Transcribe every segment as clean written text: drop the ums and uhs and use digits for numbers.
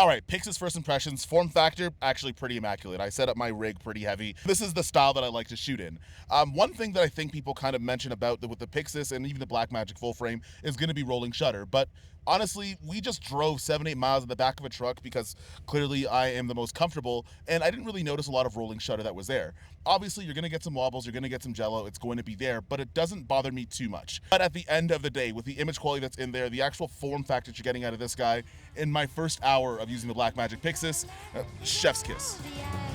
All right, PYXIS first impressions. Form factor, actually pretty immaculate. I set up my rig pretty heavy. This is the style that I like to shoot in. One thing that I think people kind of mention about with the PYXIS and even the Blackmagic full frame is going to be rolling shutter, but honestly, we just drove 7-8 miles in the back of a truck because clearly I am the most comfortable, and I didn't really notice a lot of rolling shutter that was there. Obviously, you're gonna get some wobbles, you're gonna get some jello, it's going to be there, but it doesn't bother me too much. But at the end of the day, with the image quality that's in there, the actual form factor that you're getting out of this guy, in my first hour of using the Blackmagic PYXIS, chef's kiss.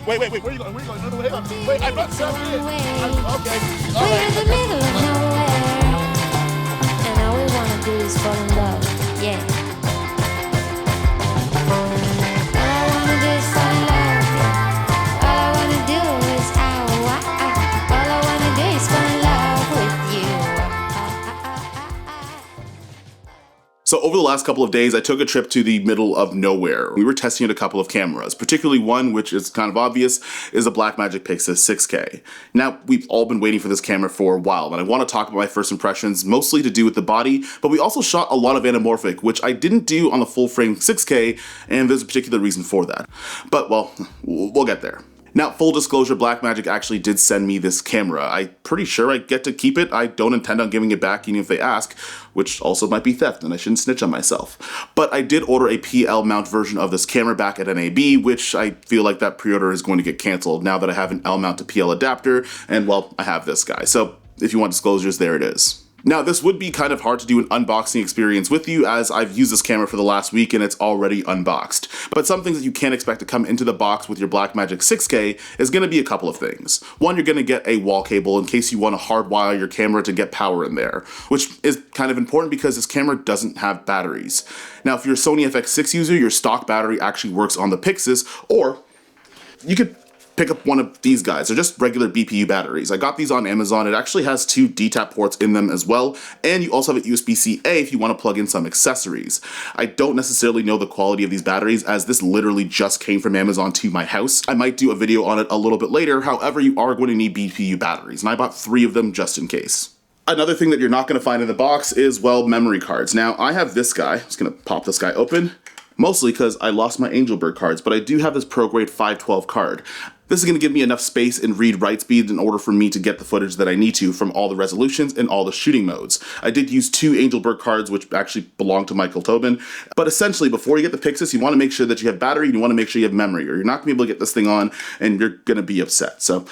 Wait, where are you going? Where are you going? No, wait, I'm not selling it. Okay. All right. We're in the middle of nowhere, and all we wanna do is fall in love. Yeah. All I wanna do is fall in love. All I wanna do is all I wanna do is fall in love with you. So over the last couple of days, I took a trip to the middle of nowhere. We were testing out a couple of cameras, particularly one, which is kind of obvious, is a Blackmagic PYXIS 6K. Now, we've all been waiting for this camera for a while, and I want to talk about my first impressions, mostly to do with the body, but we also shot a lot of anamorphic, which I didn't do on the full frame 6K, and there's a particular reason for that. But, well, we'll get there. Now, full disclosure, Blackmagic actually did send me this camera. I'm pretty sure I get to keep it. I don't intend on giving it back even if they ask, which also might be theft, and I shouldn't snitch on myself. But I did order a PL mount version of this camera back at NAB, which I feel like that pre-order is going to get canceled now that I have an L mount to PL adapter, and well, I have this guy. So if you want disclosures, there it is. Now, this would be kind of hard to do an unboxing experience with you, as I've used this camera for the last week and it's already unboxed. But some things that you can expect to come into the box with your Blackmagic 6K is going to be a couple of things. One, you're going to get a wall cable in case you want to hardwire your camera to get power in there, which is kind of important because this camera doesn't have batteries. Now, if you're a Sony FX6 user, your stock battery actually works on the PYXIS, or you could pick up one of these guys. They're just regular BPU batteries. I got these on Amazon. It actually has 2 DTAP ports in them as well, and you also have a USB-C-A if you want to plug in some accessories. I don't necessarily know the quality of these batteries, as this literally just came from Amazon to my house. I might do a video on it a little bit later. However, you are going to need BPU batteries, and I bought 3 of them just in case. Another thing that you're not going to find in the box is, well, memory cards. Now, I have this guy. I'm just going to pop this guy open, mostly because I lost my Angelbird cards, but I do have this ProGrade 512 card. This is going to give me enough space and read-write speed in order for me to get the footage that I need to from all the resolutions and all the shooting modes. I did use 2 Angelbird cards, which actually belong to Michael Tobin, but essentially, before you get the PYXIS, you want to make sure that you have battery and you want to make sure you have memory, or you're not going to be able to get this thing on and you're going to be upset. So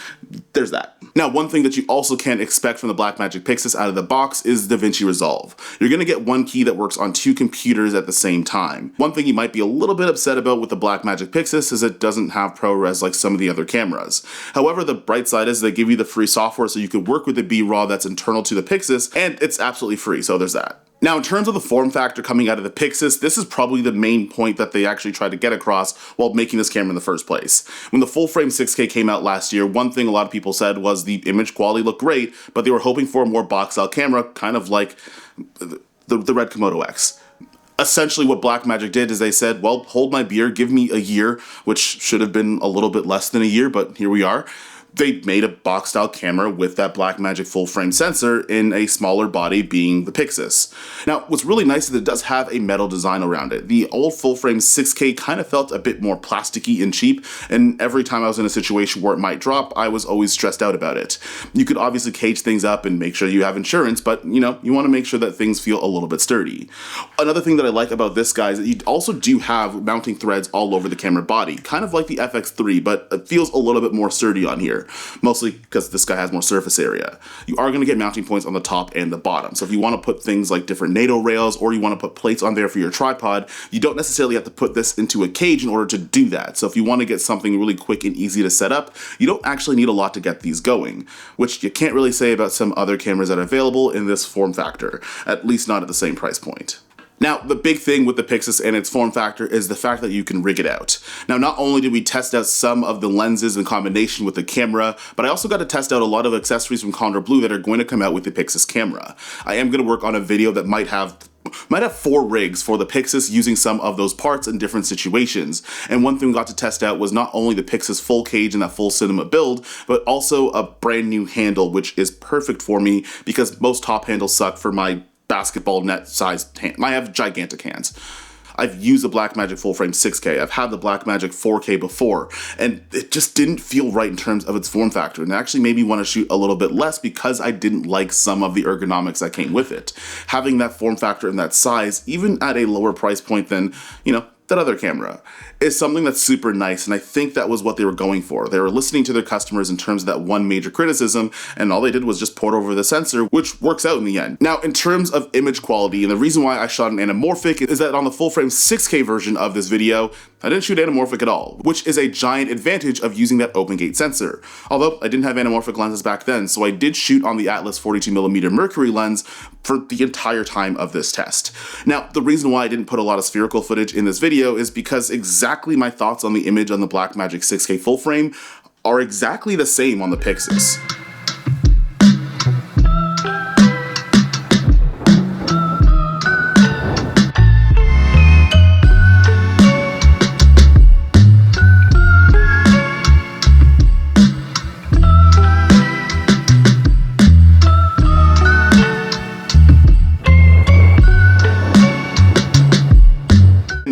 there's that. Now, one thing that you also can't expect from the Blackmagic PYXIS out of the box is DaVinci Resolve. You're going to get one key that works on 2 computers at the same time. One thing you might be a little bit upset about with the Blackmagic PYXIS is it doesn't have ProRes like some of the other cameras. However, the bright side is they give you the free software so you can work with the B-RAW that's internal to the PYXIS, and it's absolutely free, so there's that. Now, in terms of the form factor coming out of the PYXIS, this is probably the main point that they actually tried to get across while making this camera in the first place. When the full-frame 6K came out last year, one thing a lot of people said was the image quality looked great, but they were hoping for a more box-style camera, kind of like the Red Komodo X. Essentially what Blackmagic did is they said, well, hold my beer, give me a year, which should have been a little bit less than a year, but here we are. They made a box-style camera with that Blackmagic full-frame sensor in a smaller body being the PYXIS. Now, what's really nice is it does have a metal design around it. The old full-frame 6K kind of felt a bit more plasticky and cheap, and every time I was in a situation where it might drop, I was always stressed out about it. You could obviously cage things up and make sure you have insurance, but you know, you want to make sure that things feel a little bit sturdy. Another thing that I like about this guy is that you also do have mounting threads all over the camera body, kind of like the FX3, but it feels a little bit more sturdy on here. Mostly because this guy has more surface area. You are going to get mounting points on the top and the bottom. So if you want to put things like different NATO rails, or you want to put plates on there for your tripod, you don't necessarily have to put this into a cage in order to do that. So if you want to get something really quick and easy to set up, you don't actually need a lot to get these going, which you can't really say about some other cameras that are available in this form factor, at least not at the same price point. Now, the big thing with the PYXIS and its form factor is the fact that you can rig it out. Now, not only did we test out some of the lenses in combination with the camera, but I also got to test out a lot of accessories from Condor Blue that are going to come out with the PYXIS camera. I am going to work on a video that might have 4 rigs for the PYXIS using some of those parts in different situations. And one thing we got to test out was not only the PYXIS full cage and that full cinema build, but also a brand new handle, which is perfect for me because most top handles suck for my basketball net sized hand. I have gigantic hands. I've used the Blackmagic full frame 6K, I've had the Blackmagic 4K before, and it just didn't feel right in terms of its form factor, and it actually made me want to shoot a little bit less because I didn't like some of the ergonomics that came with it. Having that form factor and that size, even at a lower price point than, that other camera, is something that's super nice, and I think that was what they were going for. They were listening to their customers in terms of that one major criticism, and all they did was just port over the sensor, which works out in the end. Now, in terms of image quality, and the reason why I shot an anamorphic is that on the full frame 6K version of this video, I didn't shoot anamorphic at all, which is a giant advantage of using that open gate sensor. Although I didn't have anamorphic lenses back then, so I did shoot on the Atlas 42mm Mercury lens for the entire time of this test. Now, the reason why I didn't put a lot of spherical footage in this video is because exactly my thoughts on the image on the Blackmagic 6K full frame are exactly the same on the PYXIS.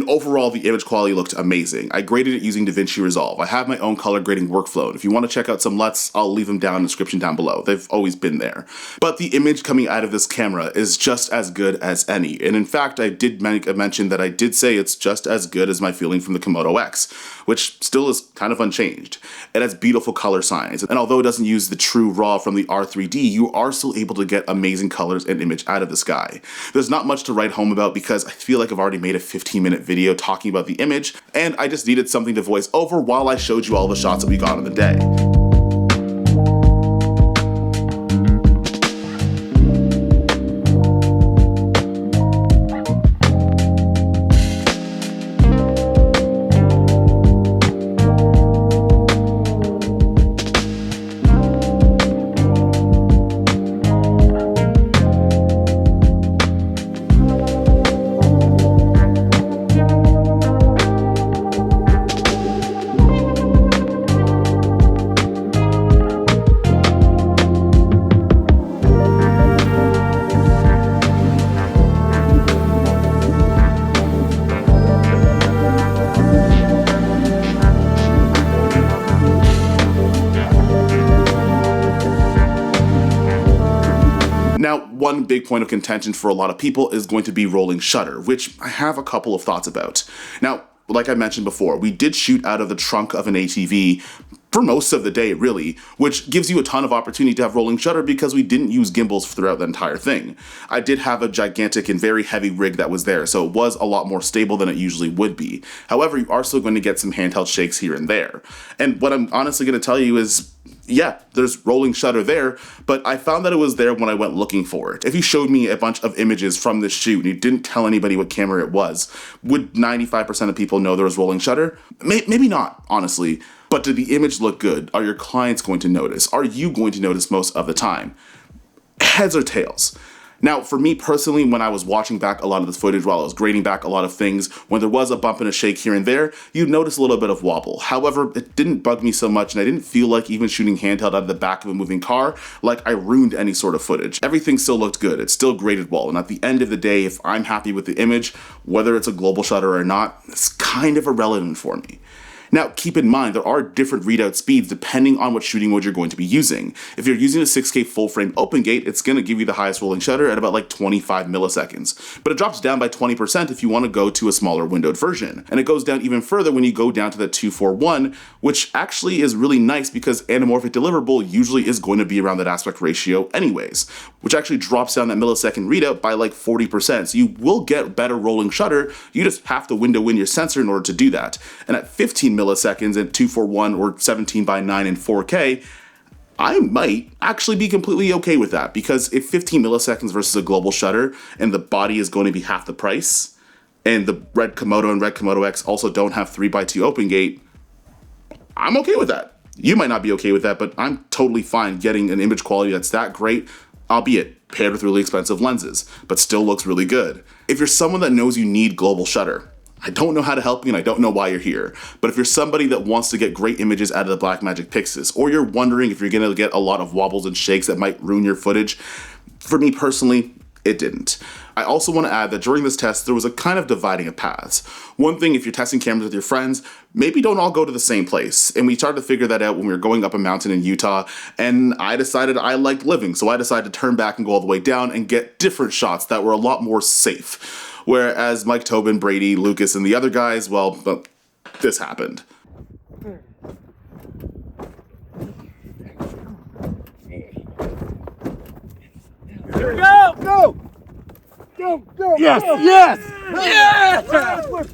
Overall, the image quality looked amazing. I graded it using DaVinci Resolve. I have my own color grading workflow, and if you want to check out some LUTs, I'll leave them down in the description down below. They've always been there. But the image coming out of this camera is just as good as any, and in fact, I did make a mention that I did say it's just as good as my feeling from the Komodo X, which still is kind of unchanged. It has beautiful color science, and although it doesn't use the true RAW from the R3D, you are still able to get amazing colors and image out of the sky. There's not much to write home about because I feel like I've already made a 15-minute video talking about the image, and I just needed something to voice over while I showed you all the shots that we got on the day. Now, one big point of contention for a lot of people is going to be rolling shutter, which I have a couple of thoughts about. Now, like I mentioned before, we did shoot out of the trunk of an ATV for most of the day, really, which gives you a ton of opportunity to have rolling shutter because we didn't use gimbals throughout the entire thing. I did have a gigantic and very heavy rig that was there, so it was a lot more stable than it usually would be. However, you are still going to get some handheld shakes here and there. And what I'm honestly going to tell you is, yeah, there's rolling shutter there, but I found that it was there when I went looking for it. If you showed me a bunch of images from this shoot and you didn't tell anybody what camera it was, would 95% of people know there was rolling shutter? Maybe not, honestly. But did the image look good? Are your clients going to notice? Are you going to notice most of the time? Heads or tails? Now, for me personally, when I was watching back a lot of this footage while I was grading back a lot of things, when there was a bump and a shake here and there, you'd notice a little bit of wobble. However, it didn't bug me so much, and I didn't feel like even shooting handheld out of the back of a moving car, like I ruined any sort of footage. Everything still looked good. It's still graded well, and at the end of the day, if I'm happy with the image, whether it's a global shutter or not, it's kind of irrelevant for me. Now, keep in mind, there are different readout speeds depending on what shooting mode you're going to be using. If you're using a 6K full frame open gate, it's going to give you the highest rolling shutter at about like 25 milliseconds. But it drops down by 20% if you want to go to a smaller windowed version. And it goes down even further when you go down to the 241, which actually is really nice because anamorphic deliverable usually is going to be around that aspect ratio anyways, which actually drops down that millisecond readout by like 40%. So you will get better rolling shutter, you just have to window in your sensor in order to do that. And at 15 milliseconds at 241 or 17:9 in 4K, I might actually be completely okay with that, because if 15 milliseconds versus a global shutter and the body is going to be half the price, and the Red Komodo and Red Komodo X also don't have 3x2 open gate, I'm okay with that. You might not be okay with that, but I'm totally fine getting an image quality that's that great, albeit paired with really expensive lenses, but still looks really good. If you're someone that knows you need global shutter, I don't know how to help you and I don't know why you're here, but if you're somebody that wants to get great images out of the Blackmagic PYXIS, or you're wondering if you're gonna get a lot of wobbles and shakes that might ruin your footage, for me personally, It didn't. I also want to add that during this test, there was a kind of dividing of paths. One thing, if you're testing cameras with your friends, maybe don't all go to the same place. And we started to figure that out when we were going up a mountain in Utah, and I decided I liked living, so I decided to turn back and go all the way down and get different shots that were a lot more safe. Whereas Mike, Tobin, Brady, Lucas, and the other guys, well, this happened. Here we go! Go! Go! Go! Yes! Go. Yes! Yes!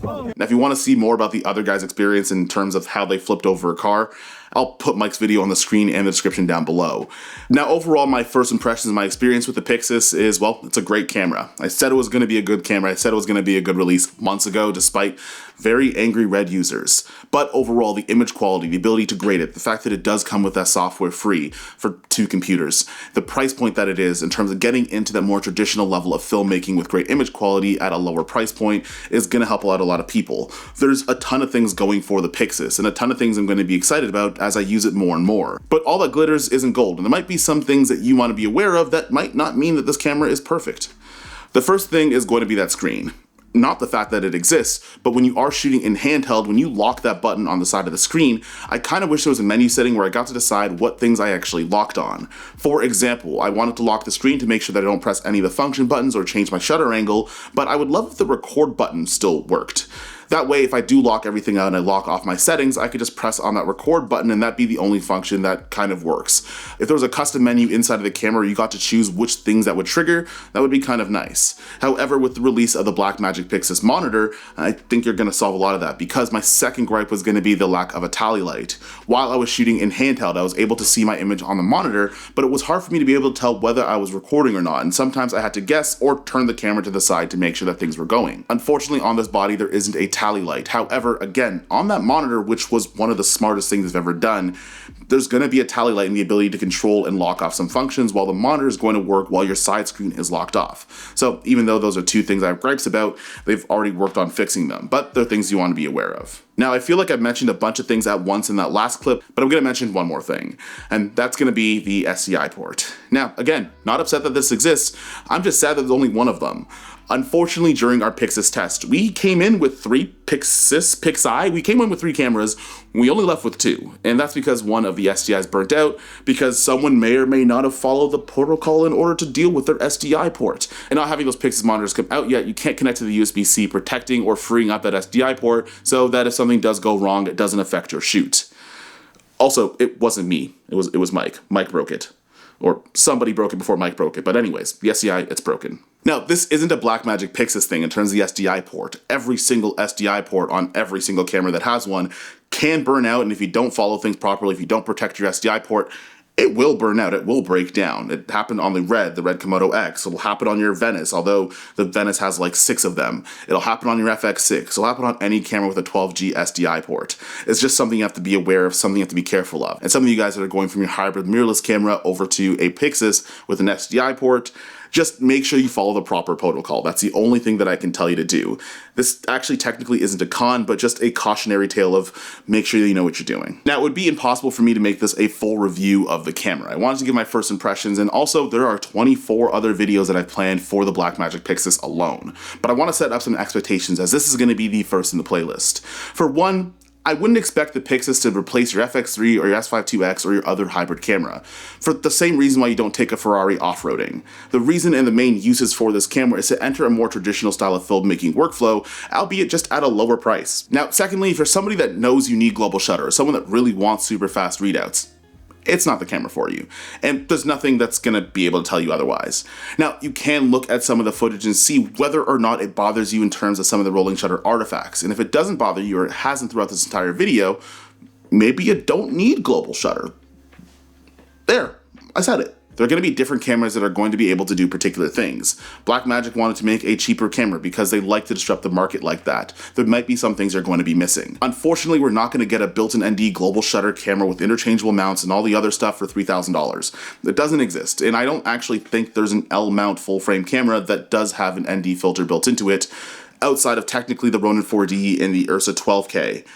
Now, if you want to see more about the other guys' experience in terms of how they flipped over a car, I'll put Mike's video on the screen and the description down below. Now, overall, my first impressions and my experience with the PYXIS is, well, it's a great camera. I said it was going to be a good camera. I said it was going to be a good release months ago, despite very angry red users. But overall, the image quality, the ability to grade it, the fact that it does come with that software free for 2 computers, the price point that it is in terms of getting into that more traditional level of filmmaking with great image quality at a lower price point is going to help out a lot of people. There's a ton of things going for the PYXIS and a ton of things I'm going to be excited about as I use it more and more. But all that glitters isn't gold, and there might be some things that you want to be aware of that might not mean that this camera is perfect. The first thing is going to be that screen. Not the fact that it exists, but when you are shooting in handheld, when you lock that button on the side of the screen, I kind of wish there was a menu setting where I got to decide what things I actually locked on. For example, I wanted to lock the screen to make sure that I don't press any of the function buttons or change my shutter angle, but I would love if the record button still worked. That way, if I do lock everything out and I lock off my settings, I could just press on that record button and that'd be the only function that kind of works. If there was a custom menu inside of the camera, you got to choose which things that would trigger, that would be kind of nice. However, with the release of the Blackmagic PYXIS monitor, I think you're gonna solve a lot of that, because my second gripe was gonna be the lack of a tally light. While I was shooting in handheld, I was able to see my image on the monitor, but it was hard for me to be able to tell whether I was recording or not, and sometimes I had to guess or turn the camera to the side to make sure that things were going. Unfortunately, on this body, there isn't a tally light. However, again, on that monitor, which was one of the smartest things I've ever done, there's going to be a tally light and the ability to control and lock off some functions while the monitor is going to work while your side screen is locked off. So even though those are 2 things I have gripes about, they've already worked on fixing them, but they're things you want to be aware of. Now, I feel like I've mentioned a bunch of things at once in that last clip, but I'm going to mention one more thing, and that's going to be the SDI port. Now, again, not upset that this exists, I'm just sad that there's only one of them. Unfortunately, during our PYXIS test, we came in with 3 PYXI, we came in with 3 cameras, we only left with 2, and that's because one of the SDIs burnt out because someone may or may not have followed the protocol in order to deal with their SDI port. And not having those PYXIS monitors come out yet, you can't connect to the USB-C protecting or freeing up that SDI port so that if something does go wrong, it doesn't affect your shoot. Also, it wasn't me, it was Mike. Mike broke it. Or somebody broke it before Mike broke it, but anyways, the SDI, it's broken. Now, this isn't a Blackmagic PYXIS thing in terms of the SDI port. Every single SDI port on every single camera that has one can burn out, and if you don't follow things properly, if you don't protect your SDI port, it will burn out, it will break down. It happened on the Red Komodo X, it'll happen on your Venice, although the Venice has like 6 of them. It'll happen on your FX6, it'll happen on any camera with a 12G SDI port. It's just something you have to be aware of, something you have to be careful of. And some of you guys that are going from your hybrid mirrorless camera over to a PYXIS with an SDI port, just make sure you follow the proper protocol. That's the only thing that I can tell you to do. This actually technically isn't a con, but just a cautionary tale of make sure you know what you're doing. Now, it would be impossible for me to make this a full review of the camera. I wanted to give my first impressions, and also there are 24 other videos that I've planned for the Blackmagic PYXIS alone. But I want to set up some expectations, as this is going to be the first in the playlist. For one, I wouldn't expect the PYXIS to replace your FX3 or your S5 IIX or your other hybrid camera, for the same reason why you don't take a Ferrari off-roading. The reason and the main uses for this camera is to enter a more traditional style of filmmaking workflow, albeit just at a lower price. Now, secondly, for somebody that knows you need global shutter, someone that really wants super fast readouts, it's not the camera for you. And there's nothing that's going to be able to tell you otherwise. Now, you can look at some of the footage and see whether or not it bothers you in terms of some of the rolling shutter artifacts. And if it doesn't bother you, or it hasn't throughout this entire video, maybe you don't need global shutter. There, I said it. There are going to be different cameras that are going to be able to do particular things. Blackmagic wanted to make a cheaper camera because they like to disrupt the market like that. There might be some things they're going to be missing. Unfortunately, we're not going to get a built-in ND global shutter camera with interchangeable mounts and all the other stuff for $3,000. It doesn't exist, and I don't actually think there's an L-mount full-frame camera that does have an ND filter built into it, outside of technically the Ronin 4D and the Ursa 12K.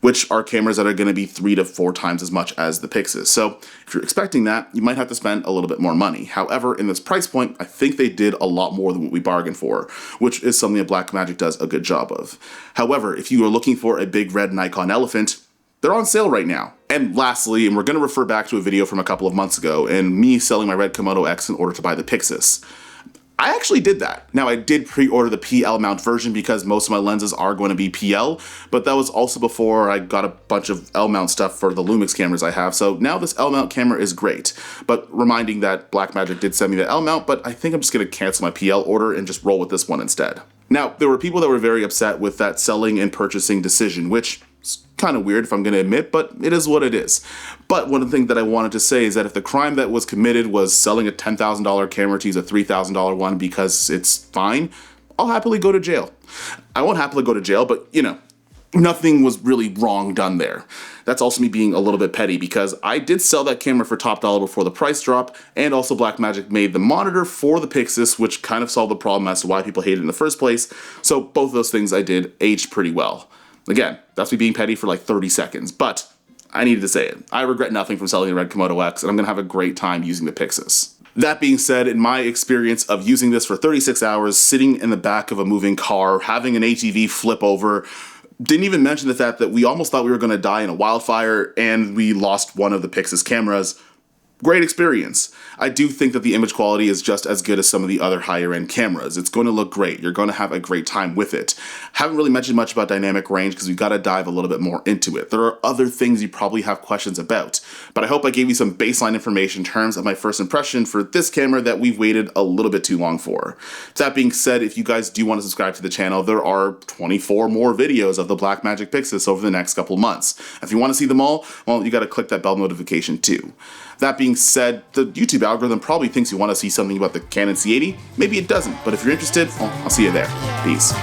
which are cameras that are going to be 3 to 4 times as much as the PYXIS. So if you're expecting that, you might have to spend a little bit more money. However, in this price point, I think they did a lot more than what we bargained for, which is something that Blackmagic does a good job of. However, if you are looking for a big red Nikon elephant, they're on sale right now. And lastly, and we're going to refer back to a video from a couple of months ago and me selling my red Komodo X in order to buy the PYXIS. I actually did that. Now, I did pre-order the PL mount version because most of my lenses are going to be PL, but that was also before I got a bunch of L mount stuff for the Lumix cameras I have. So now this L mount camera is great, but reminding that Blackmagic did send me the L mount, but I think I'm just going to cancel my PL order and just roll with this one instead. Now, there were people that were very upset with that selling and purchasing decision, which is kind of weird if I'm going to admit, but it is what it is. But one of the things that I wanted to say is that if the crime that was committed was selling a $10,000 camera to use a $3,000 one because it's fine, I'll happily go to jail. I won't happily go to jail, but you know, nothing was really wrong done there. That's also me being a little bit petty because I did sell that camera for top dollar before the price drop, and also Blackmagic made the monitor for the PYXIS, which kind of solved the problem as to why people hated it in the first place. So both those things I did aged pretty well. Again, that's me being petty for like 30 seconds, but I needed to say it. I regret nothing from selling the red Komodo X, and I'm gonna have a great time using the PYXIS. That being said, in my experience of using this for 36 hours, sitting in the back of a moving car, having an ATV flip over, didn't even mention the fact that we almost thought we were gonna die in a wildfire and we lost one of the PYXIS cameras. Great experience. I do think that the image quality is just as good as some of the other higher end cameras. It's going to look great. You're going to have a great time with it. Haven't really mentioned much about dynamic range because we've got to dive a little bit more into it. There are other things you probably have questions about, but I hope I gave you some baseline information in terms of my first impression for this camera that we've waited a little bit too long for. That being said, if you guys do want to subscribe to the channel, there are 24 more videos of the Blackmagic PYXIS over the next couple months. If you want to see them all, well, you got to click that bell notification too. That being said, the YouTube algorithm probably thinks you want to see something about the Canon C80. Maybe it doesn't, but if you're interested, well, I'll see you there. Peace.